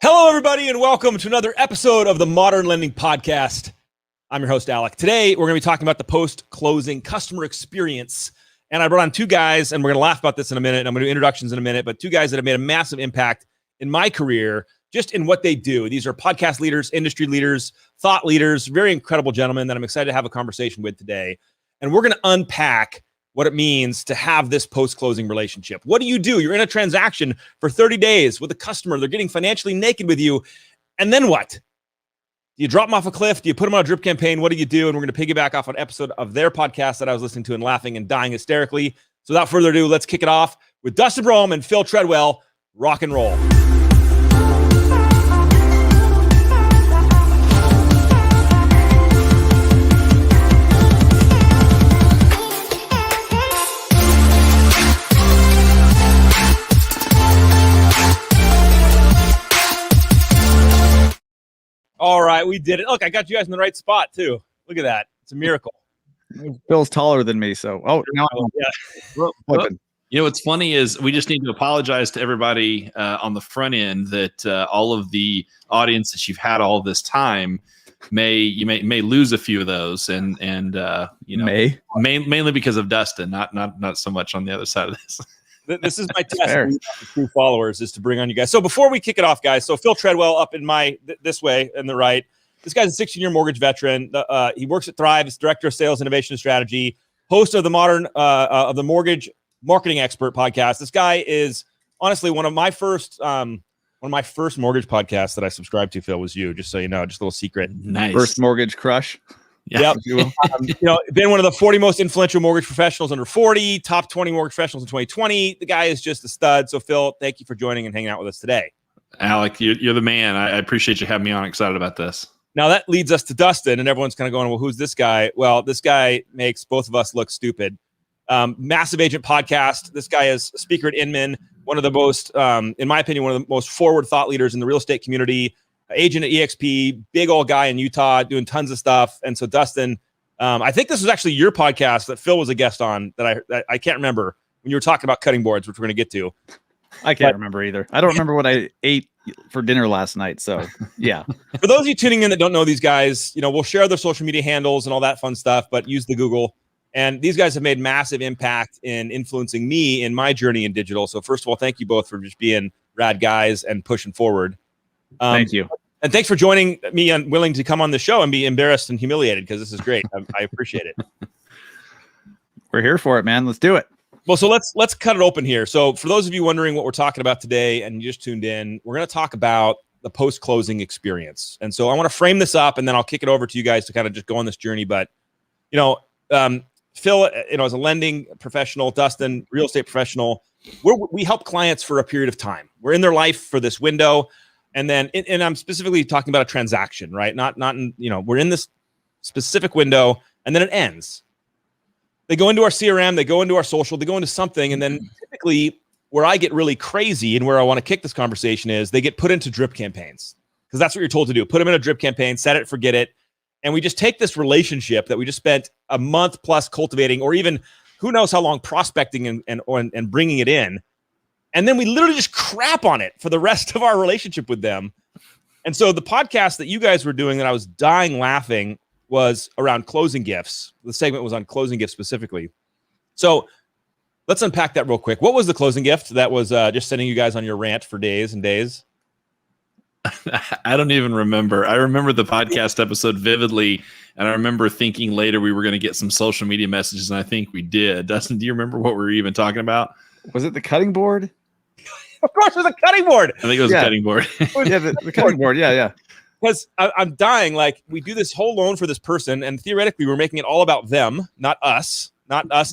Hello, everybody, and welcome to another episode of the Modern Lending Podcast. I'm your host, Alec. Today, we're going to be talking about the post-closing customer experience. And I brought on two guys, and we're going to laugh about this in a minute, and I'm going to do introductions in a minute, but two guys that have made a massive impact in my career, just in what they do. These are podcast leaders, industry leaders, thought leaders, very incredible gentlemen that I'm excited to have a conversation with today. And we're going to unpack what it means to have this post-closing relationship. What do? You're in a transaction for 30 days with a customer. They're getting financially naked with you. And then what? Do you drop them off a cliff? Do you put them on a drip campaign? What do you do? And we're going to piggyback off an episode of their podcast that I was listening to and laughing and dying hysterically. So without further ado, let's kick it off with Dustin Brohm and Phil Treadwell. Rock and roll. All right, we did it. Look, I got you guys in the right spot, too. Look at that. It's a miracle. Phil's taller than me, so... Oh, no. Yeah. Well, you know, what's funny is we just need to apologize to everybody on the front end that all of the audience that you've had all this time may lose a few of those, and you know, mainly because of Dustin, not so much on the other side of this. This is my test for true followers, is to bring on you guys. So before we kick it off, guys, so Phil Treadwell up in this way in the right. This guy's a 16-year mortgage veteran. He works at Thrive. He's director of sales, innovation, and strategy, host of the Mortgage Marketing Expert podcast. This guy is honestly one of my first mortgage podcasts that I subscribed to. Phil, was you, just so you know, just a little secret. Nice. First mortgage crush. Yeah, yep. Been one of the 40 most influential mortgage professionals under 40, top 20 mortgage professionals in 2020. The guy is just a stud. So, Phil, thank you for joining and hanging out with us today. Alec, you're the man. I appreciate you having me on. Excited about this. Now, that leads us to Dustin, and everyone's kind of going, well, who's this guy? Well, this guy makes both of us look stupid. Massive Agent podcast. This guy is a speaker at Inman, one of the most, in my opinion, one of the most forward thought leaders in the real estate community. Agent at EXP, big old guy in Utah, doing tons of stuff. And so, Dustin, I think this was actually your podcast that Phil was a guest on that I can't remember when you were talking about cutting boards, which we're going to get to. I can't remember either. I don't remember what I ate for dinner last night. So, yeah. For those of you tuning in that don't know these guys, we'll share their social media handles and all that fun stuff, but use the Google. And these guys have made massive impact in influencing me in my journey in digital. So, first of all, thank you both for just being rad guys and pushing forward. Thank you. And thanks for joining me and willing to come on the show and be embarrassed and humiliated, because this is great. I appreciate it. We're here for it, man. Let's do it. Well, so let's cut it open here. So for those of you wondering what we're talking about today and you just tuned in, we're going to talk about the post-closing experience. And so I want to frame this up, and then I'll kick it over to you guys to kind of just go on this journey. But, Phil, as a lending professional, Dustin, real estate professional, we help clients for a period of time. We're in their life for this window. And then, and I'm specifically talking about a transaction, right? Not in, we're in this specific window, and then it ends. They go into our CRM, they go into our social, they go into something, and then typically where I get really crazy and where I want to kick this conversation is they get put into drip campaigns, because that's what you're told to do. Put them in a drip campaign, set it, forget it. And we just take this relationship that we just spent a month plus cultivating, or even who knows how long prospecting and bringing it in. And then we literally just crap on it for the rest of our relationship with them. And so the podcast that you guys were doing that I was dying laughing was around closing gifts. The segment was on closing gifts specifically. So let's unpack that real quick. What was the closing gift that was just sending you guys on your rant for days and days? I don't even remember. I remember the podcast episode vividly, and I remember thinking later we were going to get some social media messages, and I think we did. Dustin, do you remember what we were even talking about? Was it the cutting board? Of course, it was a cutting board. I think it was a cutting board. Yeah, the cutting board. Yeah. Because I'm dying. Like, we do this whole loan for this person, and theoretically, we're making it all about them, not us.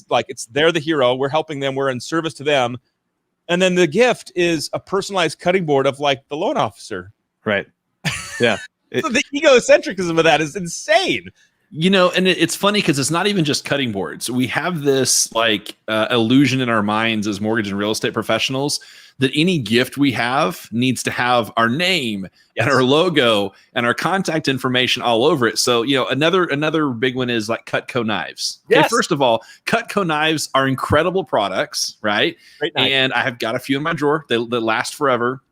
Like, they're the hero. We're helping them. We're in service to them. And then the gift is a personalized cutting board of, like, the loan officer. Right. Yeah. So the egocentrism of that is insane. And it's funny because it's not even just cutting boards. We have this illusion in our minds as mortgage and real estate professionals that any gift we have needs to have our name and our logo and our contact information all over it. So, another big one is like Cutco knives. Yes. Okay, first of all, Cutco knives are incredible products, right? Great knife. And I have got a few in my drawer that last forever.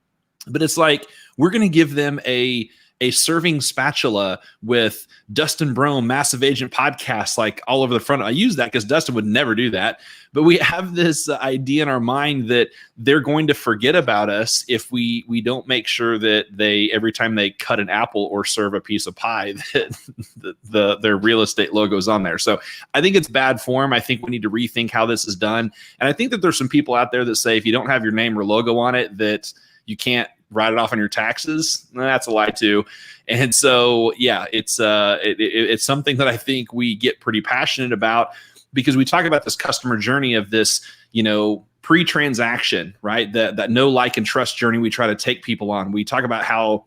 But it's like, we're going to give them a serving spatula with Dustin Brohm, Massive Agent podcast, like all over the front. I use that because Dustin would never do that. But we have this idea in our mind that they're going to forget about us if we don't make sure that every time they cut an apple or serve a piece of pie, that their real estate logo is on there. So I think it's bad form. I think we need to rethink how this is done. And I think that there's some people out there that say if you don't have your name or logo on it, that you can't write it off on your taxes. That's a lie too. And so, yeah, it's something that I think we get pretty passionate about, because we talk about this customer journey of this, pre-transaction, right? That know, like, and trust journey we try to take people on. We talk about how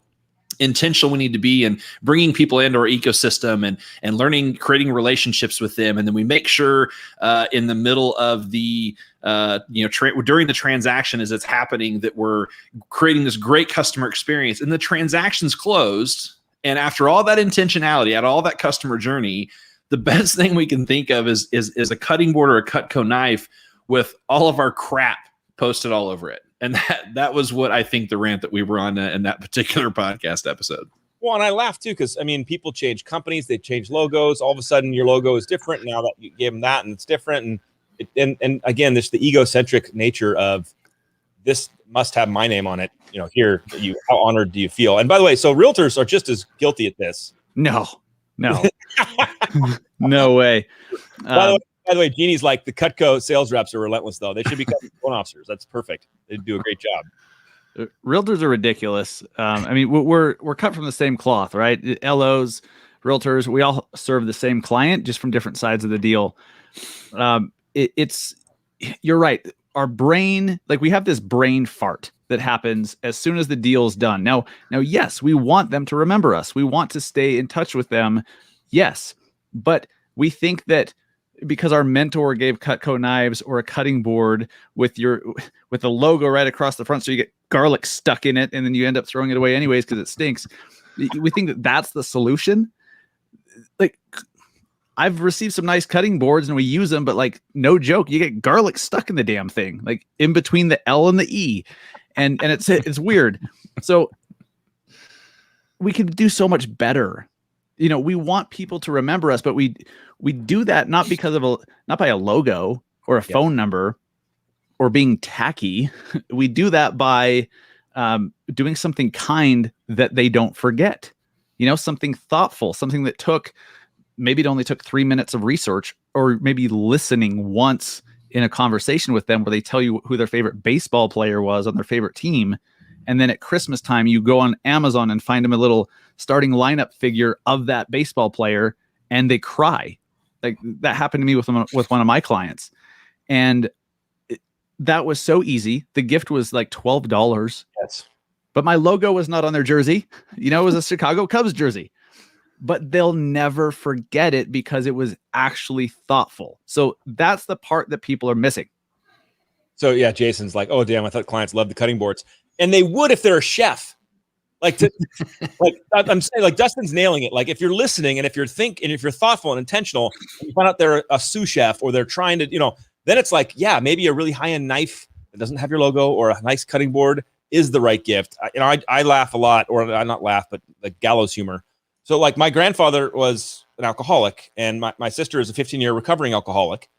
intentional we need to be in bringing people into our ecosystem and learning, creating relationships with them. And then we make sure in the middle of the, during the transaction as it's happening, that we're creating this great customer experience, and the transaction's closed. And after all that intentionality, at all that customer journey, the best thing we can think of is a cutting board or a Cutco knife with all of our crap posted all over it. And that was what I think the rant that we were on in that particular podcast episode. Well, and I laugh too, because people change companies, they change logos. All of a sudden, your logo is different now that you gave them that, and it's different. And again, this the egocentric nature of this must have my name on it. Here, how honored do you feel? And by the way, so realtors are just as guilty at this. No, no way. By the way, Jeannie's like, the Cutco sales reps are relentless, though. They should become loan officers. That's perfect. They do a great job. Realtors are ridiculous. We're cut from the same cloth, right? LOs, realtors, we all serve the same client, just from different sides of the deal. You're right. Our brain, like, we have this brain fart that happens as soon as the deal's done. Now, yes, we want them to remember us. We want to stay in touch with them. Yes. But we think that because our mentor gave Cutco knives or a cutting board with the logo right across the front, so you get garlic stuck in it, and then you end up throwing it away anyways because it stinks. We think that that's the solution. Like, I've received some nice cutting boards and we use them, but, like, no joke, you get garlic stuck in the damn thing, like in between the L and the E, and it's weird. So we can do so much better. We want people to remember us, but we do that not by a logo or a phone number or being tacky. We do that by doing something kind that they don't forget. Something thoughtful, something that it only took 3 minutes of research, or maybe listening once in a conversation with them where they tell you who their favorite baseball player was on their favorite team. And then at Christmas time, you go on Amazon and find them a little starting lineup figure of that baseball player, and they cry. Like, that happened to me with one of my clients. And that was so easy. The gift was like $12. Yes. But my logo was not on their jersey. It was a Chicago Cubs jersey. But they'll never forget it because it was actually thoughtful. So that's the part that people are missing. So yeah, Jason's like, oh damn, I thought clients love the cutting boards, and they would if they're a chef. Like I'm saying, like, Dustin's nailing it. Like, if you're listening and if you're thoughtful and intentional, and you find out they're a sous chef or they're trying to, then it's like, yeah, maybe a really high-end knife that doesn't have your logo or a nice cutting board is the right gift. I laugh a lot, or I not laugh, but like gallows humor. So, like, my grandfather was an alcoholic, and my sister is a 15-year recovering alcoholic.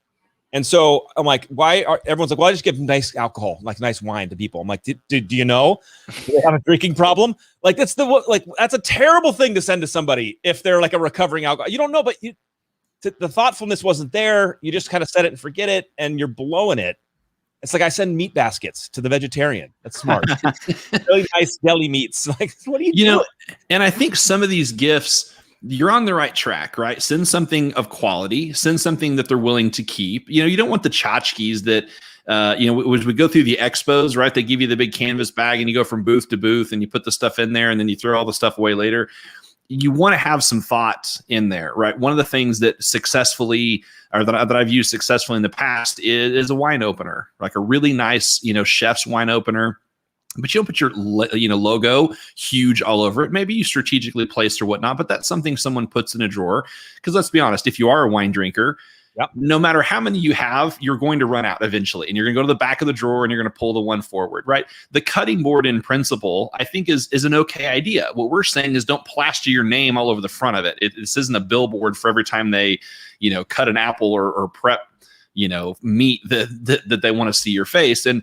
And so I'm like, everyone's like, well, I just give nice alcohol, like nice wine to people. I'm like, do you know, do they have a drinking problem? Like, that's a terrible thing to send to somebody if they're like a recovering alcoholic. You don't know, but the thoughtfulness wasn't there. You just kind of set it and forget it, and you're blowing it. It's like I send meat baskets to the vegetarian. That's smart. Really nice deli meats. Like, what are you doing? And I think some of these gifts, you're on the right track, right? Send something of quality, send something that they're willing to keep. You don't want the tchotchkes that, as we go through the expos, right? They give you the big canvas bag and you go from booth to booth and you put the stuff in there and then you throw all the stuff away later. You want to have some thought in there, right? One of the things that successfully, or that I've used successfully in the past is a wine opener, like a really nice, chef's wine opener. But you don't put your logo huge all over it. Maybe you strategically placed or whatnot, but that's something someone puts in a drawer. Because let's be honest, if you are a wine drinker, Yep. No matter how many you have, you're going to run out eventually, and you're going to go to the back of the drawer and you're going to pull the one forward, right? The cutting board in principle, I think is an okay idea. What we're saying is don't plaster your name all over the front of it. This isn't a billboard for every time they, cut an apple or prep, meat that they want to see your face. And,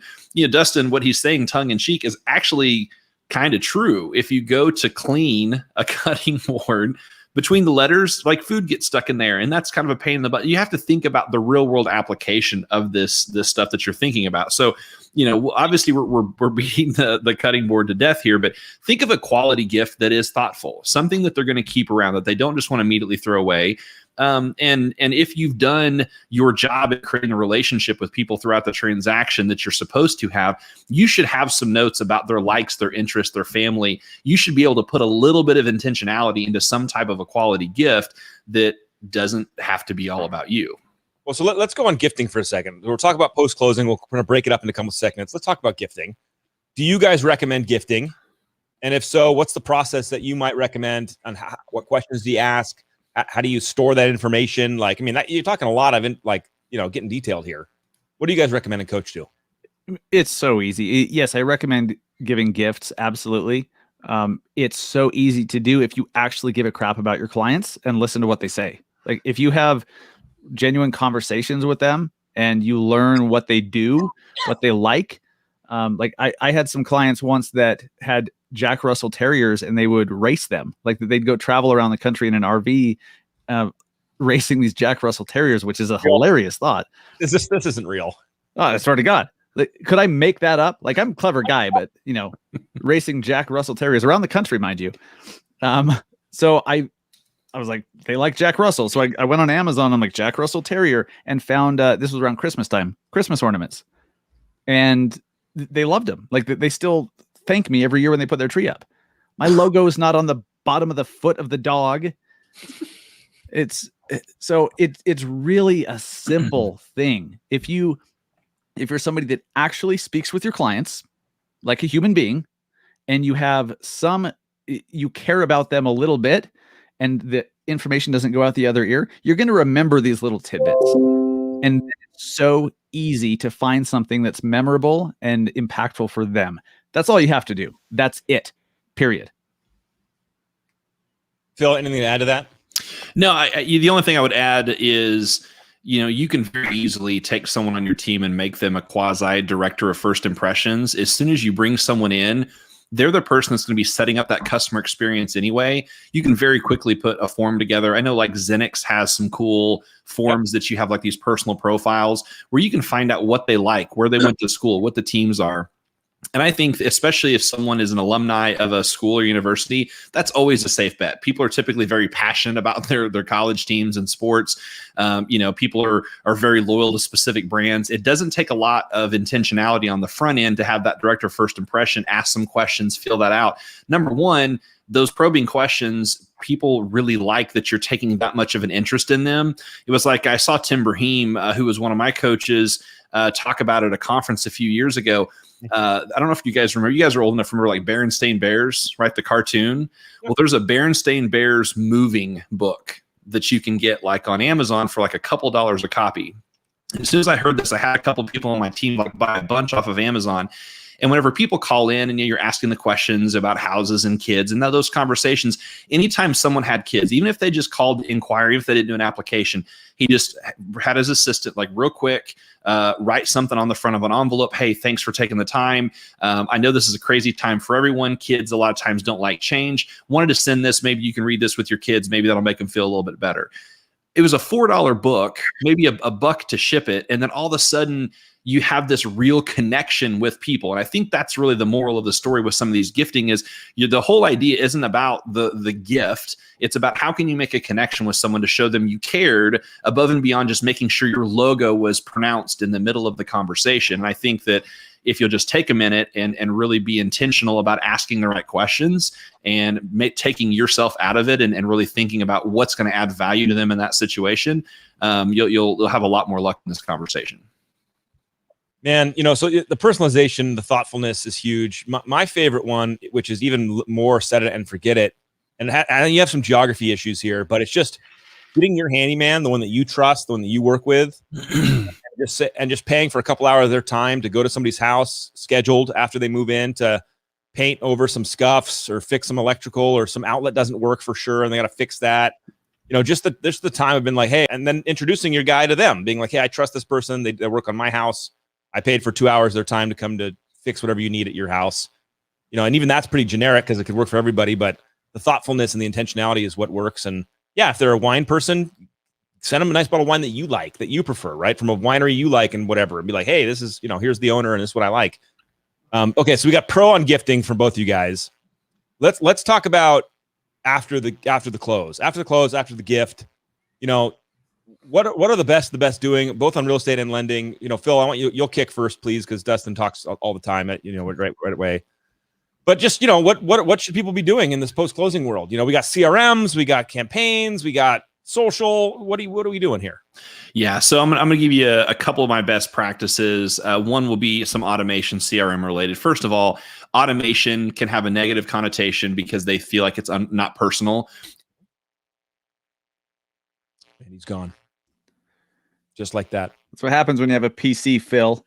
Dustin, what he's saying tongue in cheek is actually kind of true. If you go to clean a cutting board, between the letters, like food gets stuck in there, and that's kind of a pain in the butt. You have to think about the real world application of this stuff that you're thinking about. So, obviously we're beating the cutting board to death here, but think of a quality gift that is thoughtful, something that they're going to keep around, that they don't just want to immediately throw away. And if you've done your job at creating a relationship with people throughout the transaction that you're supposed to have, you should have some notes about their likes, their interests, their family. You should be able to put a little bit of intentionality into some type of a quality gift that doesn't have to be all about you. Well, so let's go on gifting for a second. We'll talk about post-closing. We're going to break it up into a couple of segments. Let's talk about gifting. Do you guys recommend gifting? And if so, what's the process that you might recommend, and what questions do you ask? How do you store that information? You're talking a lot of getting detailed here. What do you guys recommend a coach do? It's so easy. Yes, I recommend giving gifts. Absolutely. It's so easy to do if you actually give a crap about your clients and listen to what they say. Like if you have genuine conversations with them and you learn what they do, what they like. I had some clients once that had Jack Russell Terriers and they would race them. Like they'd go travel around the country in an RV, racing these Jack Russell Terriers, which is a hilarious thought. This isn't real. Oh, I swear to God. Could I make that up? Like I'm a clever guy, but racing Jack Russell Terriers around the country, mind you. So I was like, they like Jack Russell. So I went on Amazon. I'm like Jack Russell Terrier and found, this was around Christmas time, Christmas ornaments. And they loved them. Like they still thank me every year when they put their tree up. My logo is not on the bottom of the foot of the dog. It's really a simple thing. If you're somebody that actually speaks with your clients like a human being, and you care about them a little bit, and the information doesn't go out the other ear, you're going to remember these little tidbits. And it's so easy to find something that's memorable and impactful for them. That's all you have to do. That's it. Period. Phil, anything to add to that? No, the only thing I would add is, you can very easily take someone on your team and make them a quasi director of first impressions. As soon as you bring someone in, they're the person that's going to be setting up that customer experience anyway. You can very quickly put a form together. I know like Zenix has some cool forms that you have like these personal profiles where you can find out what they like, where they went to school, what the teams are. And I think especially if someone is an alumni of a school or university, that's always a safe bet. People are typically very passionate about their college teams and sports. People are very loyal to specific brands. It doesn't take a lot of intentionality on the front end to have that director of first impression, ask some questions, feel that out. Number one, those probing questions, people really like that you're taking that much of an interest in them. It was like I saw Tim Brohm, who was one of my coaches, talk about at a conference a few years ago. I don't know if you guys remember. You guys are old enough to remember like Berenstain Bears, right? The cartoon. Well, there's a Berenstain Bears moving book that you can get like on Amazon for like a couple dollars a copy. As soon as I heard this, I had a couple people on my team like buy a bunch off of Amazon. And whenever people call in and you're asking the questions about houses and kids and those conversations, anytime someone had kids, even if they just called to inquire, even if they didn't do an application, he just had his assistant like real quick, write something on the front of an envelope. Hey, thanks for taking the time. I know this is a crazy time for everyone. Kids a lot of times don't like change. Wanted to send this. Maybe you can read this with your kids. Maybe that'll make them feel a little bit better. It was a $4 book, maybe a buck to ship it. And then all of a sudden you have this real connection with people. And I think that's really the moral of the story with some of these gifting is the whole idea isn't about the gift. It's about how can you make a connection with someone to show them you cared above and beyond just making sure your logo was pronounced in the middle of the conversation. And I think that if you'll just take a minute and really be intentional about asking the right questions and taking yourself out of it and really thinking about what's going to add value to them in that situation, you'll have a lot more luck in this conversation. Man, so the personalization, the thoughtfulness is huge. My favorite one, which is even more set it and forget it, and you have some geography issues here, but it's just getting your handyman, the one that you trust, the one that you work with, just paying for a couple hours of their time to go to somebody's house scheduled after they move in to paint over some scuffs or fix some electrical or some outlet doesn't work for sure, and they got to fix that. Just the time I've been like, hey, and then introducing your guy to them, being like, hey, I trust this person. They work on my house. I paid for 2 hours of their time to come to fix whatever you need at your house. And even that's pretty generic because it could work for everybody, but the thoughtfulness and the intentionality is what works. And yeah, if they're a wine person, send them a nice bottle of wine that you like, that you prefer, right? From a winery you like and whatever. And be like, hey, this is, here's the owner and this is what I like. Okay, so we got pro on gifting from both you guys. Let's talk about after the close, after the gift. What are the best doing both on real estate and lending? Phil, I want you'll kick first, please, because Dustin talks all the time at right away. But just what should people be doing in this post-closing world? We got CRMs, we got campaigns, we got social. What are we doing here? Yeah, so I'm going to give you a couple of my best practices. One will be some automation, CRM related. First of all, automation can have a negative connotation because they feel like it's not personal. And he's gone, just like that. That's what happens when you have a PC, Phil.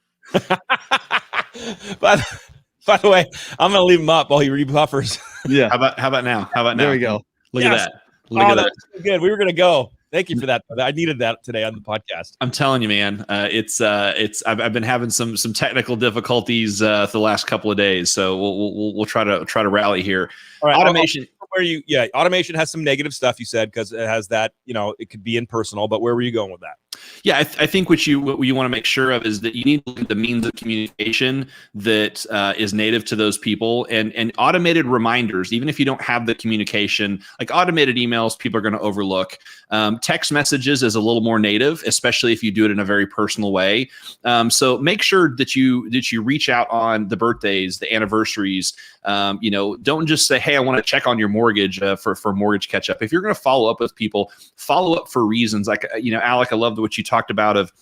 By the way, I'm going to leave him up while he rebuffers. Yeah. How about now? There we go. Look at that. Look at that. That's good. We were going to go. Thank you for that. I needed that today on the podcast. I'm telling you, man. I've been having some technical difficulties for the last couple of days, so we'll try to rally here. All right, automation. Automation has some negative stuff, you said, because it has that, it could be impersonal, but where were you going with that? Yeah, I think what you want to make sure of is that you need to look at the means of communication that is native to those people, and automated reminders. Even if you don't have the communication, like automated emails, people are going to overlook. Text messages is a little more native, especially if you do it in a very personal way. So make sure that you reach out on the birthdays, the anniversaries. Don't just say, hey, I want to check on your mortgage for mortgage catch up. If you're going to follow up with people, follow up for reasons like, Alec, I love what you talked about of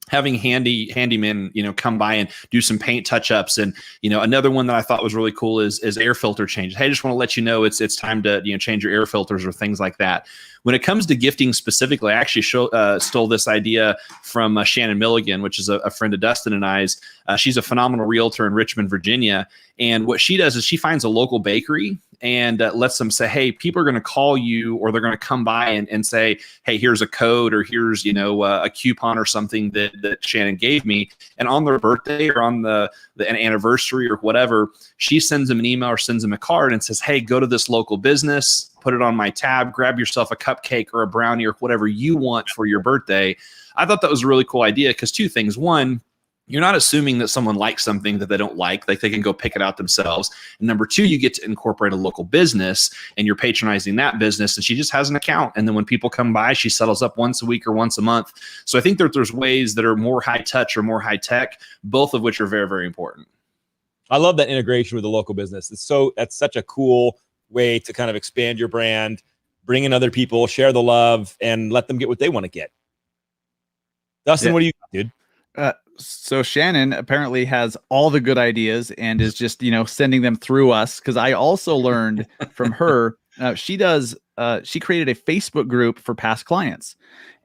having handymen, come by and do some paint touch-ups. And, another one that I thought was really cool is air filter change. Hey, I just want to let you know it's time to, change your air filters or things like that. When it comes to gifting specifically, I actually stole this idea from Shannon Milligan, which is a friend of Dustin and I's. She's a phenomenal realtor in Richmond, Virginia. And what she does is she finds a local bakery and lets them say, hey, people are going to call you or they're going to come by and say, hey, here's a code or here's, a coupon or something that Shannon gave me. And on their birthday or on an anniversary or whatever, she sends them an email or sends them a card and says, hey, go to this local business, put it on my tab, grab yourself a cupcake or a brownie or whatever you want for your birthday. I thought that was a really cool idea because two things. One, you're not assuming that someone likes something that they don't like they can go pick it out themselves. And number two, you get to incorporate a local business and you're patronizing that business. And she just has an account. And then when people come by, she settles up once a week or once a month. So I think that there's ways that are more high touch or more high tech, both of which are very, very important. I love that integration with the local business. That's such a cool way to kind of expand your brand, bring in other people, share the love, and let them get what they want to get. Dustin, What do you got, dude? So Shannon apparently has all the good ideas and is just, sending them through us. Cause I also learned from her, she created a Facebook group for past clients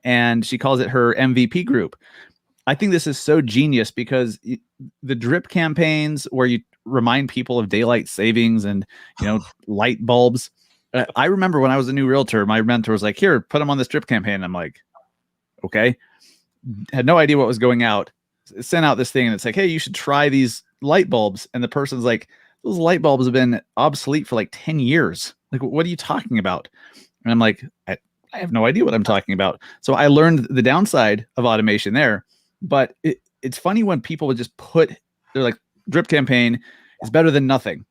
and she calls it her MVP group. I think this is so genius because the drip campaigns where you remind people of daylight savings and, light bulbs. I remember when I was a new realtor, my mentor was like, here, put them on this drip campaign. I'm like, okay. Had no idea what was going out. Sent out this thing and it's like, hey, you should try these light bulbs. And the person's like, those light bulbs have been obsolete for like 10 years. Like, what are you talking about? And I'm like, I have no idea what I'm talking about. So I learned the downside of automation there. But it's funny when people would just they're like, drip campaign is better than nothing.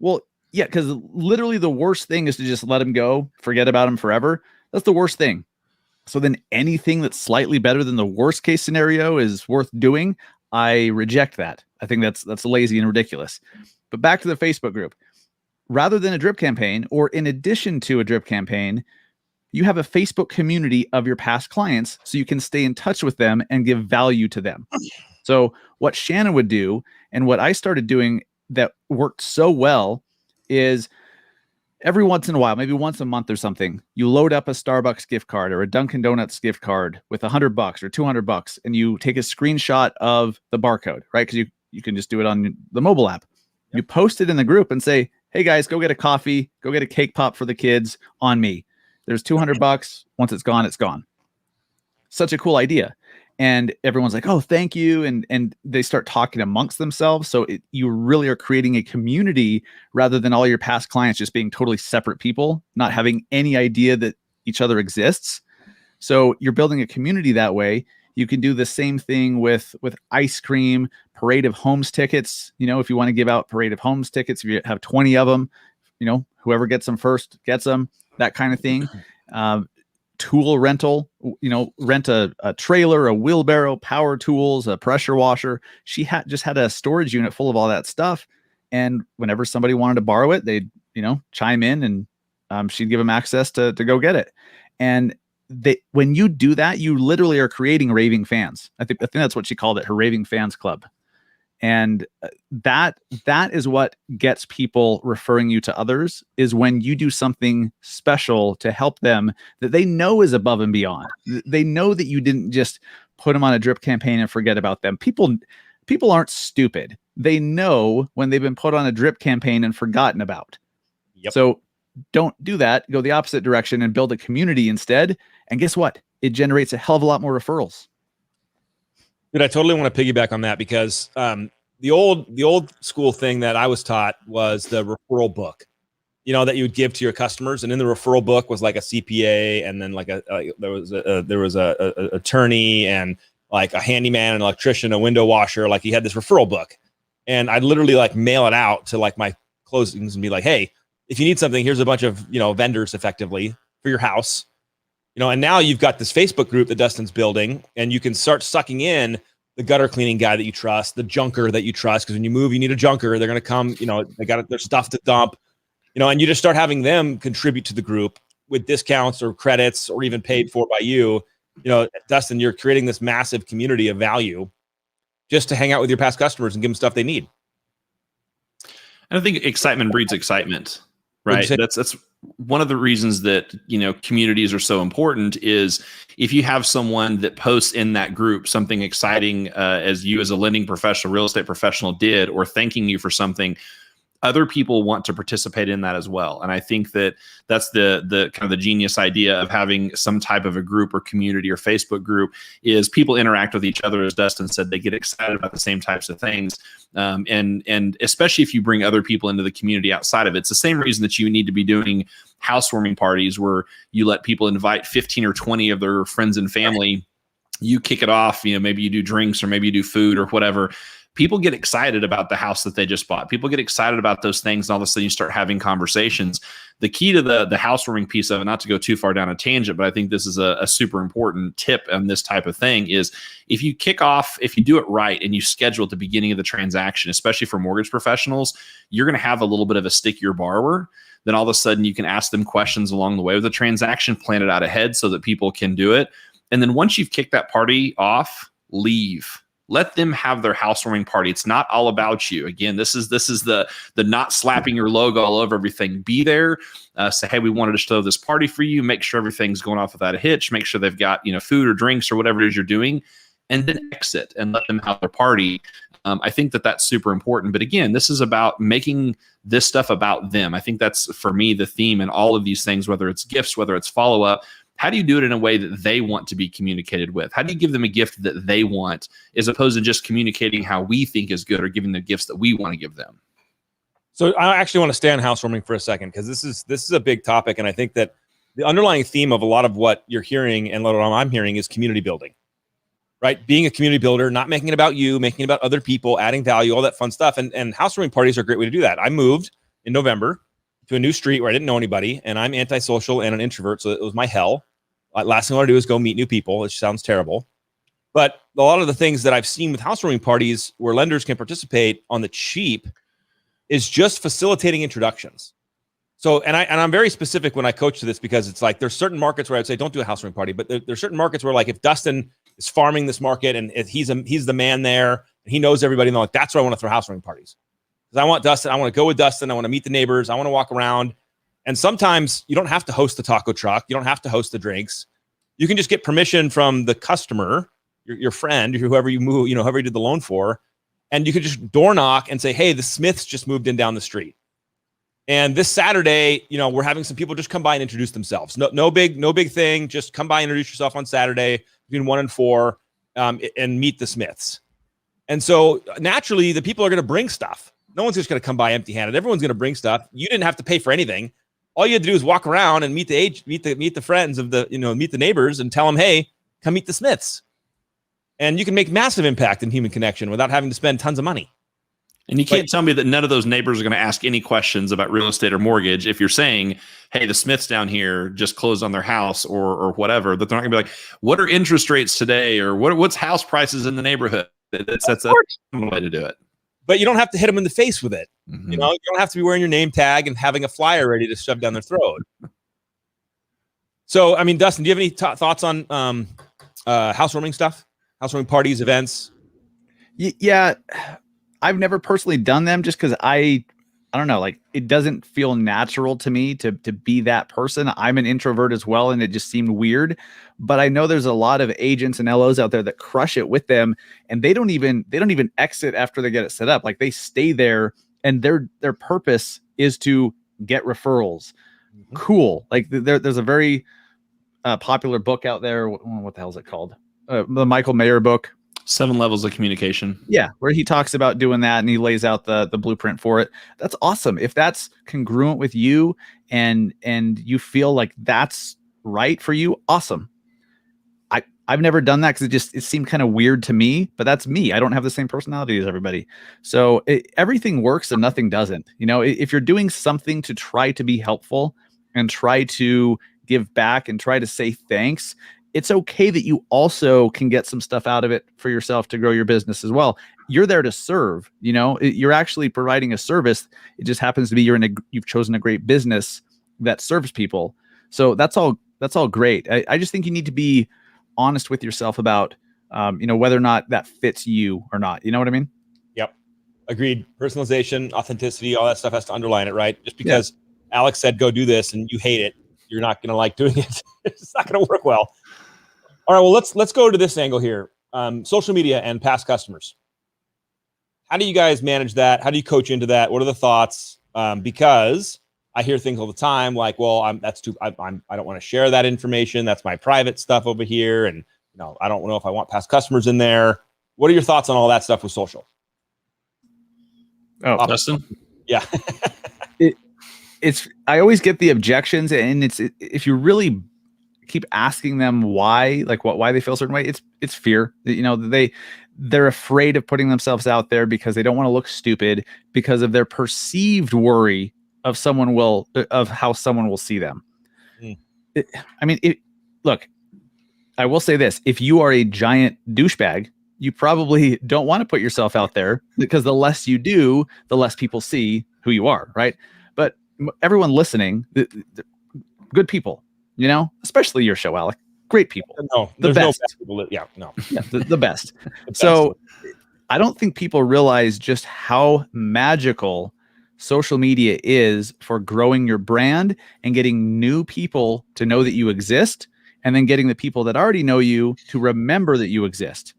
Well, yeah, because literally the worst thing is to just let them go, forget about them forever. That's the worst thing. So then anything that's slightly better than the worst case scenario is worth doing. I reject that. I think that's lazy and ridiculous. But back to the Facebook group. Rather than a drip campaign, or in addition to a drip campaign, you have a Facebook community of your past clients so you can stay in touch with them and give value to them. So what Shannon would do and what I started doing that worked so well is every once in a while, maybe once a month or something, you load up a Starbucks gift card or a Dunkin' Donuts gift card with $100 or $200, and you take a screenshot of the barcode, right? Because you can just do it on the mobile app. Yep. You post it in the group and say, hey guys, go get a coffee, go get a cake pop for the kids on me. There's $200. Once it's gone, it's gone. Such a cool idea. And everyone's like, oh, thank you. And they start talking amongst themselves. So you really are creating a community rather than all your past clients just being totally separate people, not having any idea that each other exists. So you're building a community that way. You can do the same thing with ice cream, Parade of Homes tickets. You know, if you want to give out Parade of Homes tickets, if you have 20 of them, you know, whoever gets them first gets them, that kind of thing. Tool rental, you know, rent a trailer, a wheelbarrow, power tools, a pressure washer. She just had a storage unit full of all that stuff. And whenever somebody wanted to borrow it, they'd, you know, chime in and she'd give them access to go get it. And when you do that, you literally are creating raving fans. I think that's what she called it, her raving fans club. And that is what gets people referring you to others, is when you do something special to help them that they know is above and beyond. They know that you didn't just put them on a drip campaign and forget about them. People aren't stupid. They know when they've been put on a drip campaign and forgotten about. Yep. So don't do that. Go the opposite direction and build a community instead. And guess what? It generates a hell of a lot more referrals. Dude, I totally want to piggyback on that because the old school thing that I was taught was the referral book, you know, that you would give to your customers, and in the referral book was like a CPA, and then like there was a attorney and like a handyman, an electrician, a window washer. Like, he had this referral book, and I'd literally like mail it out to like my closings and be like, hey, if you need something, here's a bunch of, you know, vendors effectively for your house. You know, and now you've got this Facebook group that Dustin's building, and you can start sucking in the gutter cleaning guy that you trust, the junker that you trust, because when you move, you need a junker. They're going to come, you know, they got their stuff to dump, you know, and you just start having them contribute to the group with discounts or credits or even paid for by you. You know, Dustin, you're creating this massive community of value just to hang out with your past customers and give them stuff they need. And I think excitement breeds excitement, right? That's one of the reasons that, you know, communities are so important is if you have someone that posts in that group something exciting, as you as a lending professional, real estate professional did, or thanking you for something, other people want to participate in that as well. And I think that that's the kind of the genius idea of having some type of a group or community or Facebook group is people interact with each other. As Dustin said, they get excited about the same types of things. And especially if you bring other people into the community outside of it, it's the same reason that you need to be doing housewarming parties where you let people invite 15 or 20 of their friends and family. You kick it off, you know, maybe you do drinks or maybe you do food or whatever. People get excited about the house that they just bought. People get excited about those things, and all of a sudden you start having conversations. The key to the housewarming piece of it, not to go too far down a tangent, but I think this is a super important tip on this type of thing, is if you kick off, if you do it right and you schedule at the beginning of the transaction, especially for mortgage professionals, you're going to have a little bit of a stickier borrower. Then all of a sudden you can ask them questions along the way of the transaction, plan it out ahead so that people can do it. And then once you've kicked that party off, leave. Let them have their housewarming party. It's not all about you. Again, this is the not slapping your logo all over everything. Be there. Say, hey, we wanted to throw this party for you. Make sure everything's going off without a hitch. Make sure they've got, you know, food or drinks or whatever it is you're doing, and then exit and let them have their party. I think that that's super important. But again, this is about making this stuff about them. I think that's, for me, the theme in all of these things, whether it's gifts, whether it's follow-up. How do you do it in a way that they want to be communicated with? How do you give them a gift that they want, as opposed to just communicating how we think is good or giving the gifts that we want to give them? So I actually want to stay on housewarming for a second, because this is a big topic. And I think that the underlying theme of a lot of what you're hearing and what I'm hearing is community building, right? Being a community builder, not making it about you, making it about other people, adding value, all that fun stuff. And housewarming parties are a great way to do that. I moved in November to a new street where I didn't know anybody, and I'm antisocial and an introvert. So it was my hell. Last thing I want to do is go meet new people, which sounds terrible. But a lot of the things that I've seen with housewarming parties where lenders can participate on the cheap is just facilitating introductions. So, and I'm very specific when I coach to this, because it's like, there's certain markets where I'd say, don't do a housewarming party, but there's certain markets where, like, if Dustin is farming this market and if he's the man there and he knows everybody, and they're like, that's where I want to throw housewarming parties. Because I want Dustin, I want to go with Dustin. I want to meet the neighbors. I want to walk around. And sometimes you don't have to host the taco truck. You don't have to host the drinks. You can just get permission from the customer, your friend, whoever you move, whoever you did the loan for. And you could just door knock and say, hey, the Smiths just moved in down the street. And this Saturday, we're having some people just come by and introduce themselves. No big thing. Just come by and introduce yourself on Saturday between 1 and 4 and meet the Smiths. And so naturally, the people are going to bring stuff. No one's just going to come by empty-handed. Everyone's going to bring stuff. You didn't have to pay for anything. All you had to do is walk around and meet the friends of meet the neighbors and tell them, hey, come meet the Smiths. And you can make massive impact in human connection without having to spend tons of money. And you can't tell me that none of those neighbors are going to ask any questions about real estate or mortgage if you're saying, hey, the Smiths down here just closed on their house or whatever, that they're not going to be like, what are interest rates today? Or what's house prices in the neighborhood? That's one way to do it. But you don't have to hit them in the face with it. Mm-hmm. You don't have to be wearing your name tag and having a flyer ready to shove down their throat. So, I mean, Dustin, do you have any thoughts on housewarming stuff? Housewarming parties, events? Yeah. I've never personally done them just because I don't know, like it doesn't feel natural to me to be that person. I'm an introvert as well, and it just seemed weird. But I know there's a lot of agents and LOs out there that crush it with them, and they don't even exit after they get it set up. Like they stay there, and their purpose is to get referrals. Mm-hmm. Cool. Like there's a very popular book out there. What the hell is it called? The Michael Mayer book. 7 Levels of Communication. Yeah, where he talks about doing that and he lays out the blueprint for it. That's awesome. If that's congruent with you and you feel like that's right for you, awesome. I've never done that because it seemed kind of weird to me, but that's me. I don't have the same personality as everybody. So everything works and nothing doesn't. If you're doing something to try to be helpful and try to give back and try to say thanks, it's okay that you also can get some stuff out of it for yourself to grow your business as well. You're there to serve, you're actually providing a service. It just happens to be you've chosen a great business that serves people. So that's all great. I just think you need to be honest with yourself about, whether or not that fits you or not. You know what I mean? Yep. Agreed. Personalization, authenticity, all that stuff has to underline it, right? Just because Alex said, go do this and you hate it, you're not going to like doing it. It's not going to work well. All right, well, let's go to this angle here. Social media and past customers. How do you guys manage that? How do you coach into that? What are the thoughts? Because I hear things all the time like, well, I don't want to share that information. That's my private stuff over here. And I don't know if I want past customers in there. What are your thoughts on all that stuff with social? Oh, Dustin? Yeah. I always get the objections, and if you really keep asking them why they feel a certain way, it's fear. They're afraid of putting themselves out there because they don't want to look stupid because of their perceived worry of how someone will see them. Look, I will say this: if you are a giant douchebag, you probably don't want to put yourself out there because the less you do, the less people see who you are, right? But everyone listening, good people. Especially your show, Alec. Great people. No, the best. No bad people. Yeah, no. Yeah, the best. So I don't think people realize just how magical social media is for growing your brand and getting new people to know that you exist, and then getting the people that already know you to remember that you exist.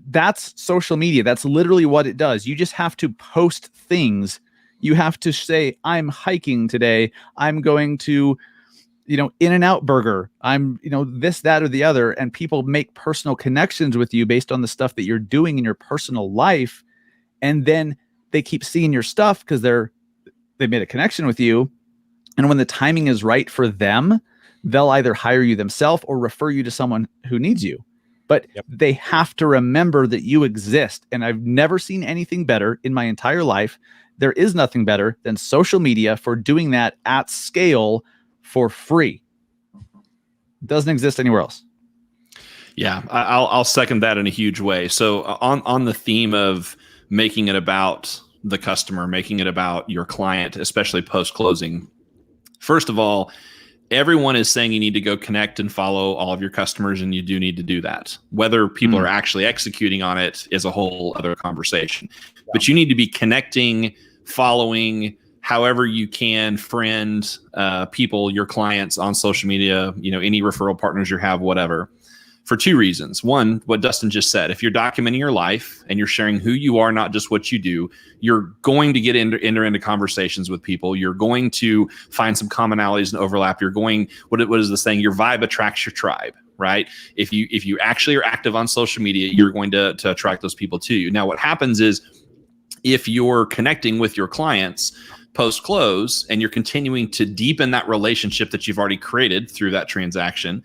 That's social media. That's literally what it does. You just have to post things. You have to say, I'm hiking today. I'm going to In-N-Out Burger. I'm, this, that, or the other. And people make personal connections with you based on the stuff that you're doing in your personal life. And then they keep seeing your stuff because they've made a connection with you. And when the timing is right for them, they'll either hire you themselves or refer you to someone who needs you. But they have to remember that you exist. And I've never seen anything better in my entire life. There is nothing better than social media for doing that at scale for free. It doesn't exist anywhere else. Yeah, I'll second that in a huge way. So on the theme of making it about the customer, making it about your client, especially post-closing, first of all, everyone is saying you need to go connect and follow all of your customers, and you do need to do that. Whether people are actually executing on it is a whole other conversation. Yeah. But you need to be connecting, following, however you can friend people, your clients on social media, any referral partners you have, whatever, for two reasons. One, what Dustin just said, if you're documenting your life and you're sharing who you are, not just what you do, you're going to get enter into conversations with people. You're going to find some commonalities and overlap. You're going, what is the saying? Your vibe attracts your tribe, right? If you actually are active on social media, you're going to attract those people to you. Now, what happens is if you're connecting with your clients post-close and you're continuing to deepen that relationship that you've already created through that transaction,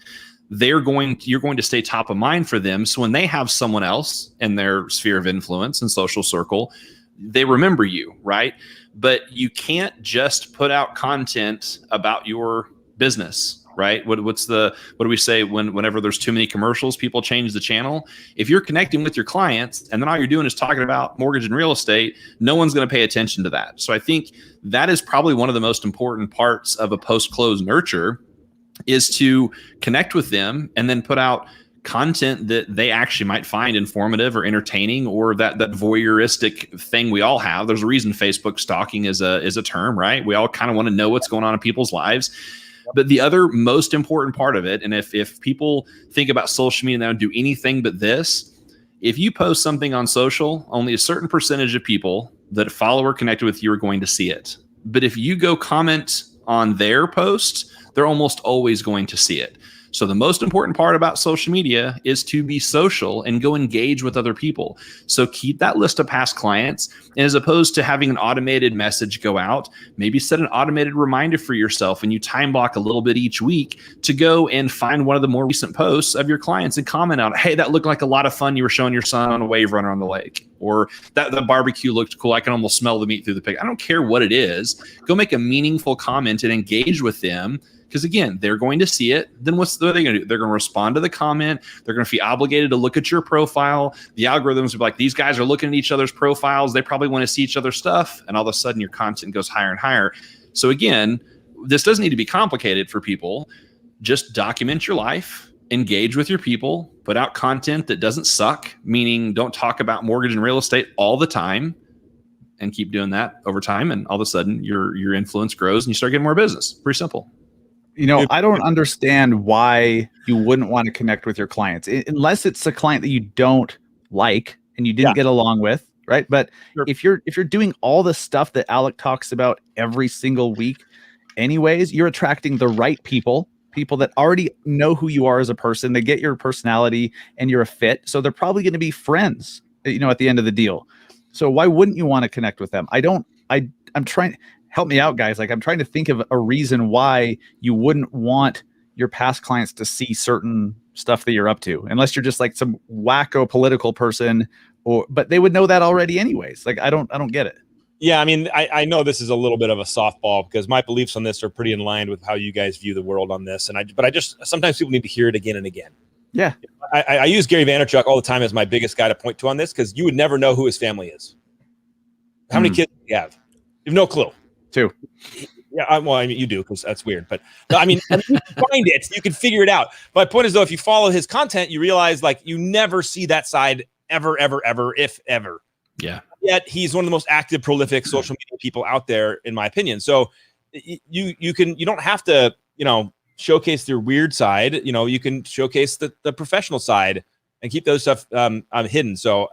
you're going to stay top of mind for them. So when they have someone else in their sphere of influence and social circle, they remember you, right? But you can't just put out content about your business, right? What do we say whenever there's too many commercials, people change the channel? If you're connecting with your clients and then all you're doing is talking about mortgage and real estate, no one's going to pay attention to that. So I think that is probably one of the most important parts of a post-close nurture, is to connect with them and then put out content that they actually might find informative or entertaining, or that voyeuristic thing we all have. There's a reason Facebook stalking is a term, right? We all kind of want to know what's going on in people's lives. But the other most important part of it, and if people think about social media and they don't do anything but this, if you post something on social, only a certain percentage of people that follow or connected with you are going to see it. But if you go comment on their post, they're almost always going to see it. So the most important part about social media is to be social and go engage with other people. So keep that list of past clients. And as opposed to having an automated message go out, maybe set an automated reminder for yourself and you time block a little bit each week to go and find one of the more recent posts of your clients and comment on, hey, that looked like a lot of fun. You were showing your son on a wave runner on the lake, or that the barbecue looked cool. I can almost smell the meat through the pig. I don't care what it is. Go make a meaningful comment and engage with them. Because again, they're going to see it. Then what are they going to do? They're going to respond to the comment. They're going to be obligated to look at your profile. The algorithms will be like, these guys are looking at each other's profiles. They probably want to see each other's stuff. And all of a sudden your content goes higher and higher. So again, this doesn't need to be complicated for people. Just document your life, engage with your people, put out content that doesn't suck, meaning don't talk about mortgage and real estate all the time, and keep doing that over time. And all of a sudden your influence grows and you start getting more business. Pretty simple. I don't understand why you wouldn't want to connect with your clients unless it's a client that you don't like and you didn't get along with, right? But if you're doing all the stuff that Alec talks about every single week, anyways, you're attracting the right people that already know who you are as a person. They get your personality and you're a fit, so they're probably going to be friends, at the end of the deal. So why wouldn't you want to connect with them? I'm trying. Help me out, guys. Like, I'm trying to think of a reason why you wouldn't want your past clients to see certain stuff that you're up to, unless you're just like some wacko political person, but they would know that already anyways. Like, I don't get it. Yeah. I mean, I know this is a little bit of a softball because my beliefs on this are pretty in line with how you guys view the world on this. But I just, sometimes people need to hear it again and again. Yeah. I use Gary Vaynerchuk all the time as my biggest guy to point to on this, because you would never know who his family is. How many kids do you have? You have no clue. 2. Yeah, well, I mean, you do, because that's weird. But no, I mean, you can find it. You can figure it out. My point is, though, if you follow his content, you realize, like, you never see that side ever, if ever. Yeah. Yet he's one of the most active, prolific social media people out there, in my opinion. So you don't have to, showcase their weird side. You can showcase the professional side and keep those stuff hidden. So,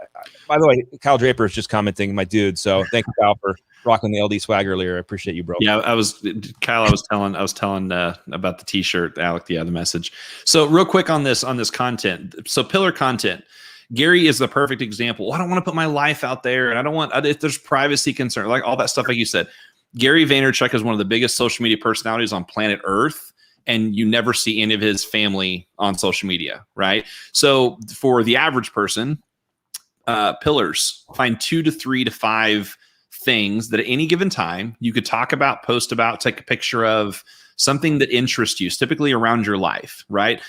by the way, Kyle Draper is just commenting, my dude. So thank you, Kyle, for rocking the LD swag earlier. I appreciate you, bro. Yeah, I was telling about the t-shirt, Alec, the message. So real quick on this content. So pillar content. Gary is the perfect example. I don't want to put my life out there, and I don't want, if there's privacy concern, like all that stuff, like you said. Gary Vaynerchuk is one of the biggest social media personalities on planet Earth, and you never see any of his family on social media, right? So for the average person, pillars, find 2 to 3 to 5 things that at any given time you could talk about, post about, take a picture of, something that interests you, typically around your life, right?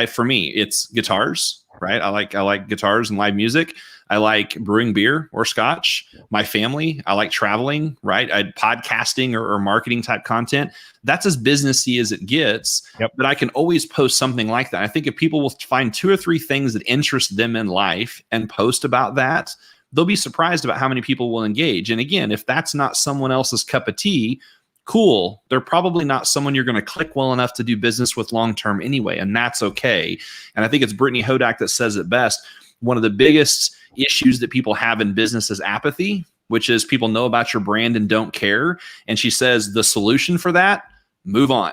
For me, it's guitars, right? I like guitars and live music. I like brewing beer or scotch. My family, I like traveling, right? Podcasting or marketing type content. That's as businessy as it gets. Yep. But I can always post something like that. I think if people will find 2 or 3 things that interest them in life and post about that, they'll be surprised about how many people will engage. And again, if that's not someone else's cup of tea, cool. They're probably not someone you're going to click well enough to do business with long-term anyway. And that's okay. And I think it's Brittany Hodak that says it best. One of the biggest issues that people have in business is apathy, which is people know about your brand and don't care. And she says the solution for that, move on.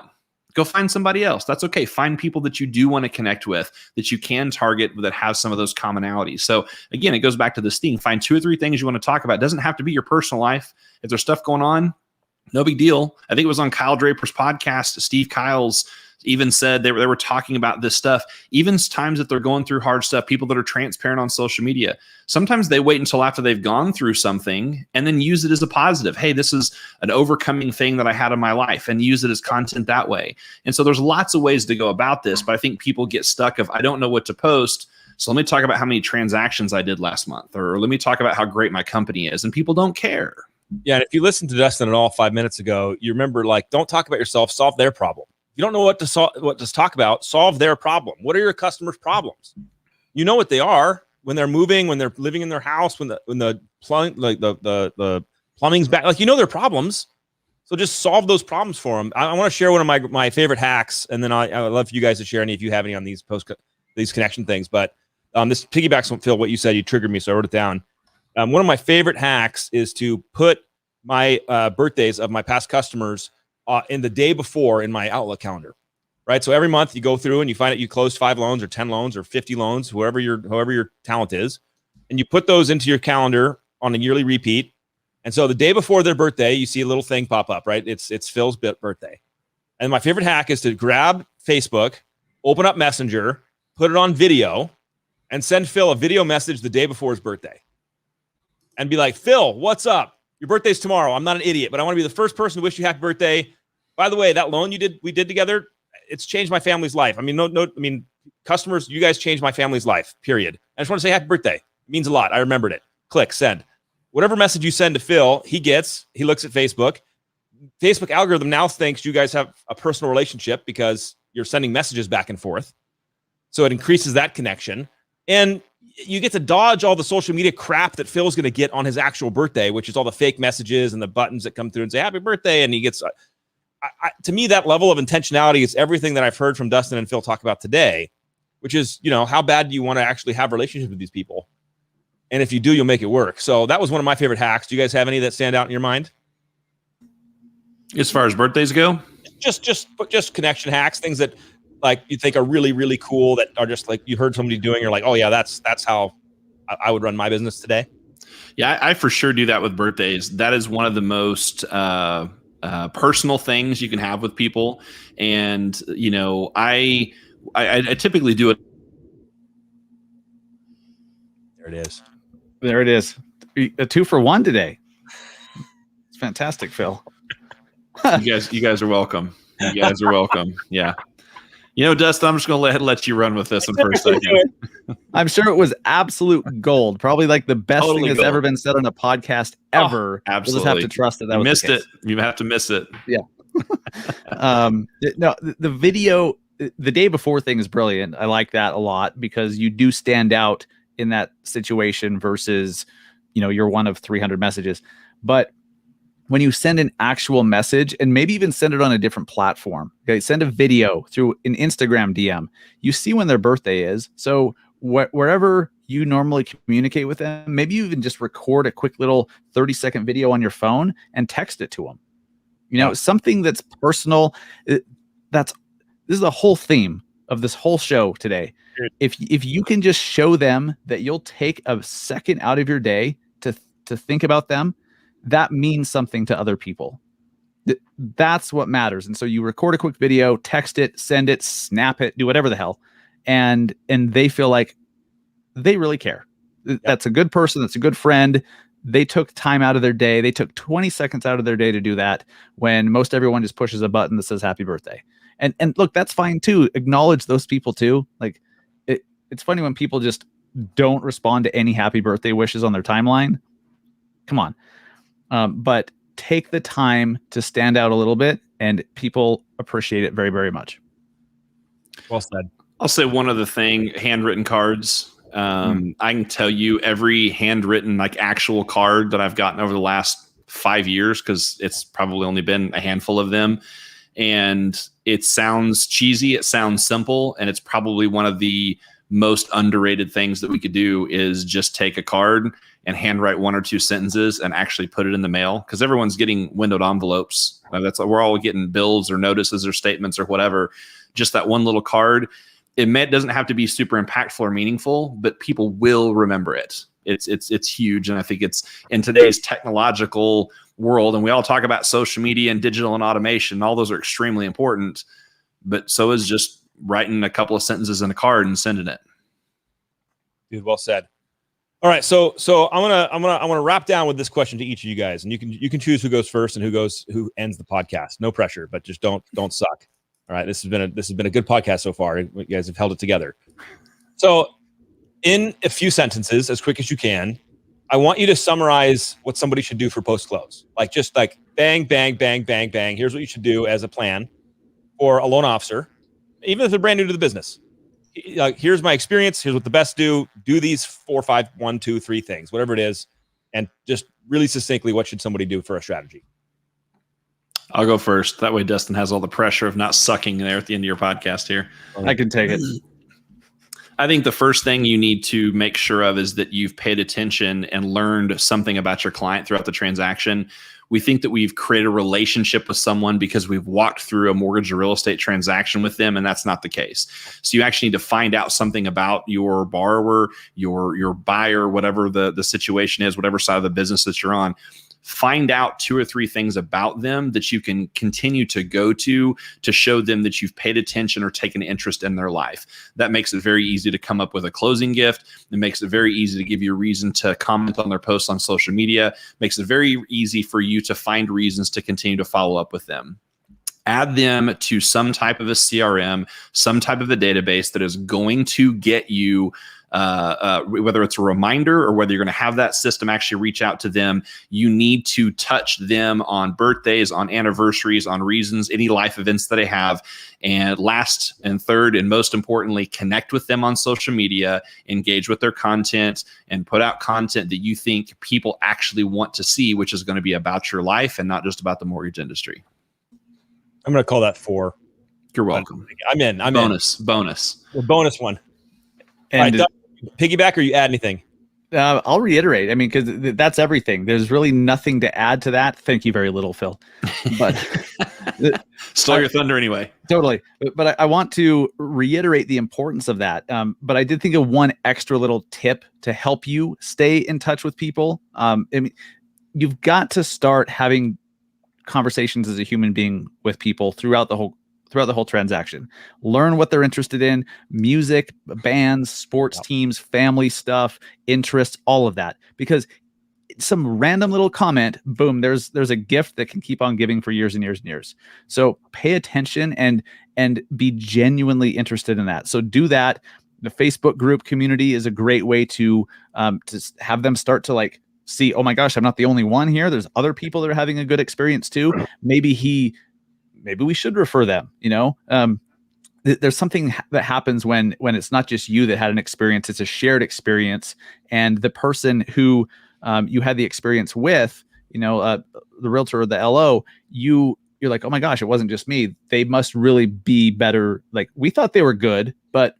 Go find somebody else. That's okay. Find people that you do want to connect with, that you can target, that have some of those commonalities. So again, it goes back to this theme. Find 2 or 3 things you want to talk about. It doesn't have to be your personal life. If there's stuff going on, no big deal. I think it was on Kyle Draper's podcast. Steve Kyles even said they were talking about this stuff. Even times that they're going through hard stuff, people that are transparent on social media, sometimes they wait until after they've gone through something and then use it as a positive. Hey, this is an overcoming thing that I had in my life, and use it as content that way. And so there's lots of ways to go about this, but I think people get stuck of, I don't know what to post, so let me talk about how many transactions I did last month, or let me talk about how great my company is, and people don't care. Yeah, and if you listened to Dustin at all 5 minutes ago, you remember, like, don't talk about yourself, solve their problem. If you don't know what to talk about, solve their problem. What are your customers' problems? You know what they are when they're moving, when they're living in their house, when the plumbing's back. Like, you know their problems, so just solve those problems for them. I want to share one of my favorite hacks, and then I would love for you guys to share any if you have any on these connection things. But this piggybacks on Phil, what you said. You triggered me, so I wrote it down. One of my favorite hacks is to put my birthdays of my past customers in the day before in my Outlook calendar, right? So every month you go through and you find out you closed 5 loans or 10 loans or 50 loans, however your talent is, and you put those into your calendar on a yearly repeat. And so the day before their birthday, you see a little thing pop up, right? It's Phil's birthday. And my favorite hack is to grab Facebook, open up Messenger, put it on video, and send Phil a video message the day before his birthday. And be like, Phil, what's up? Your birthday's tomorrow. I'm not an idiot, but I want to be the first person to wish you happy birthday. By the way, that loan we did together, it's changed my family's life. I mean, customers, you guys changed my family's life, period. I just want to say happy birthday. It means a lot. I remembered it. Click, send. Whatever message you send to Phil, he looks at Facebook. Facebook algorithm now thinks you guys have a personal relationship because you're sending messages back and forth. So it increases that connection. And you get to dodge all the social media crap that Phil's going to get on his actual birthday, which is all the fake messages and the buttons that come through and say happy birthday. And he gets, to me, that level of intentionality is everything that I've heard from Dustin and Phil talk about today, which is, how bad do you want to actually have relationships with these people? And if you do, you'll make it work. So that was one of my favorite hacks. Do you guys have any that stand out in your mind? As far as birthdays go? Just connection hacks, things that, like, you think are really, really cool that are just like you heard somebody doing. You're like, oh yeah, that's how I would run my business today. Yeah, I for sure do that with birthdays. That is one of the most personal things you can have with people. And, I typically do it. There it is. A 2-for-1 today. It's fantastic, Phil. You guys are welcome. You guys are welcome. Yeah. Dustin, I'm just going to let you run with this one for a second. I'm sure it was absolute gold. Probably like the best thing that's ever been said on a podcast ever. Absolutely. We'll just have to trust that. You missed it. You have to miss it. Yeah. No, the video, the day before thing is brilliant. I like that a lot because you do stand out in that situation versus, you're one of 300 messages. But when you send an actual message and maybe even send it on a different platform, okay, send a video through an Instagram DM, you see when their birthday is. So wherever you normally communicate with them, maybe you even just record a quick little 30-second video on your phone and text it to them. Something that's personal. This is the whole theme of this whole show today. If you can just show them that you'll take a second out of your day to think about them, that means something to other people. That's what matters. And so you record a quick video, text it, send it, snap it, do whatever the hell. And they feel like they really care. Yep. That's a good person. That's a good friend. They took time out of their day. They took 20 seconds out of their day to do that when most everyone just pushes a button that says happy birthday. And look, that's fine too. Acknowledge those people too. Like it's funny when people just don't respond to any happy birthday wishes on their timeline. Come on. But take the time to stand out a little bit, and people appreciate it very, very much. Well said. I'll say one other thing, handwritten cards. I can tell you every handwritten, like actual card that I've gotten over the last 5 years, because it's probably only been a handful of them. And it sounds cheesy. It sounds simple. And it's probably one of the most underrated things that we could do is just take a card and handwrite 1 or 2 sentences and actually put it in the mail, because everyone's getting windowed envelopes. We're all getting bills or notices or statements or whatever. Just that one little card. Doesn't have to be super impactful or meaningful, but people will remember it. It's huge. And I think it's in today's technological world, and we all talk about social media and digital and automation. All those are extremely important, but so is just writing a couple of sentences in a card and sending it. Dude, well said. All right, so I'm gonna wrap down with this question to each of you guys, and you can choose who goes first and who ends the podcast. No pressure, but just don't suck. All right, this has been a good podcast so far. You guys have held it together. So, in a few sentences, as quick as you can, I want you to summarize what somebody should do for post-close. Just bang, bang, bang, bang, bang. Here's what you should do as a plan for a loan officer, even if they're brand new to the business. Here's my experience. Here's what the best do. Do these 4, 5, 1, 2, 3 things, whatever it is, and just really succinctly, what should somebody do for a strategy? I'll go first. That way Dustin has all the pressure of not sucking there at the end of your podcast here. I can take it. I think the first thing you need to make sure of is that you've paid attention and learned something about your client throughout the transaction. We think that we've created a relationship with someone because we've walked through a mortgage or real estate transaction with them, and that's not the case. So you actually need to find out something about your borrower, your buyer, whatever the situation is, whatever side of the business that you're on. Find out 2 or 3 things about them that you can continue to go to show them that you've paid attention or taken interest in their life. That makes it very easy to come up with a closing gift. It makes it very easy to give you a reason to comment on their posts on social media. Makes it very easy for you to find reasons to continue to follow up with them. Add them to some type of a CRM, some type of a database that is going to get you whether it's a reminder or whether you're going to have that system actually reach out to them. You need to touch them on birthdays, on anniversaries, on reasons, any life events that they have. And last and third, and most importantly, connect with them on social media, engage with their content, and put out content that you think people actually want to see, which is going to be about your life and not just about the mortgage industry. I'm going to call that 4. You're welcome. I'm in. Bonus. The bonus one. And all right, piggyback, or you add anything? I'll reiterate. I mean, because that's everything. There's really nothing to add to that. Thank you very little, Phil. But stole your thunder anyway. Totally. But I want to reiterate the importance of that. But I did think of one extra little tip to help you stay in touch with people. I mean, you've got to start having conversations as a human being with people throughout the whole transaction. Learn what they're interested in: music, bands, sports teams, family stuff, interests, all of that. Because some random little comment, boom, there's a gift that can keep on giving for years and years and years. So pay attention and be genuinely interested in that. So do that. The Facebook group community is a great way to have them start to see, oh my gosh, I'm not the only one here. There's other people that are having a good experience too. Maybe we should refer them, there's something that happens when it's not just you that had an experience, it's a shared experience. And the person who you had the experience with, the realtor or the LO, you're like, oh my gosh, it wasn't just me. They must really be better. We thought they were good, but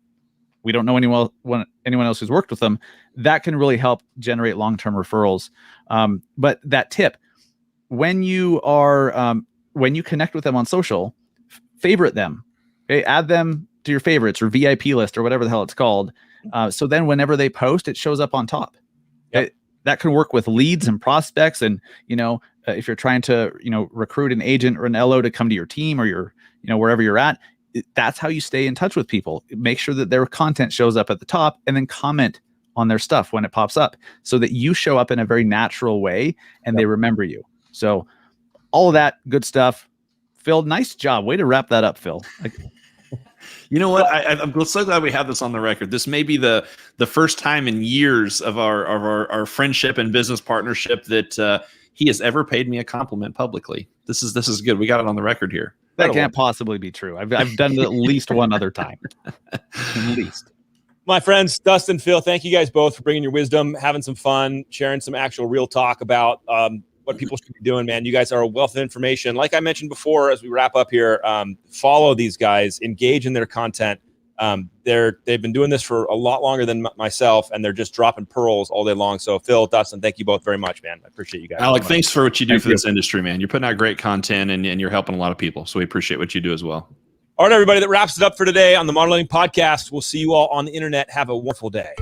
we don't know anyone else who's worked with them. That can really help generate long-term referrals. But that tip, when you connect with them on social, favorite them. Okay? Add them to your favorites or VIP list or whatever the hell it's called. So then whenever they post, it shows up on top. Yep. That can work with leads and prospects. And, if you're trying to, recruit an agent or an LO to come to your team or your, wherever you're at, that's how you stay in touch with people. Make sure that their content shows up at the top, and then comment on their stuff when it pops up so that you show up in a very natural way and they remember you. So all of that good stuff. Phil, nice job. Way to wrap that up, Phil. You know what? I'm so glad we have this on the record. This may be the first time in years of our friendship and business partnership that he has ever paid me a compliment publicly. This is good. We got it on the record here. That can't possibly be true. I've done it at least one other time. At least. My friends, Dustin, Phil, thank you guys both for bringing your wisdom, having some fun, sharing some actual real talk about what people should be doing, man. You guys are a wealth of information. Like I mentioned before, as we wrap up here, follow these guys, engage in their content. They've been doing this for a lot longer than myself, and they're just dropping pearls all day long. So Phil, Dustin, thank you both very much, man. I appreciate you guys. Alec, thanks for what you do for this industry, man. You're putting out great content and you're helping a lot of people. So we appreciate what you do as well. All right, everybody, that wraps it up for today on the Modeling Podcast. We'll see you all on the internet. Have a wonderful day.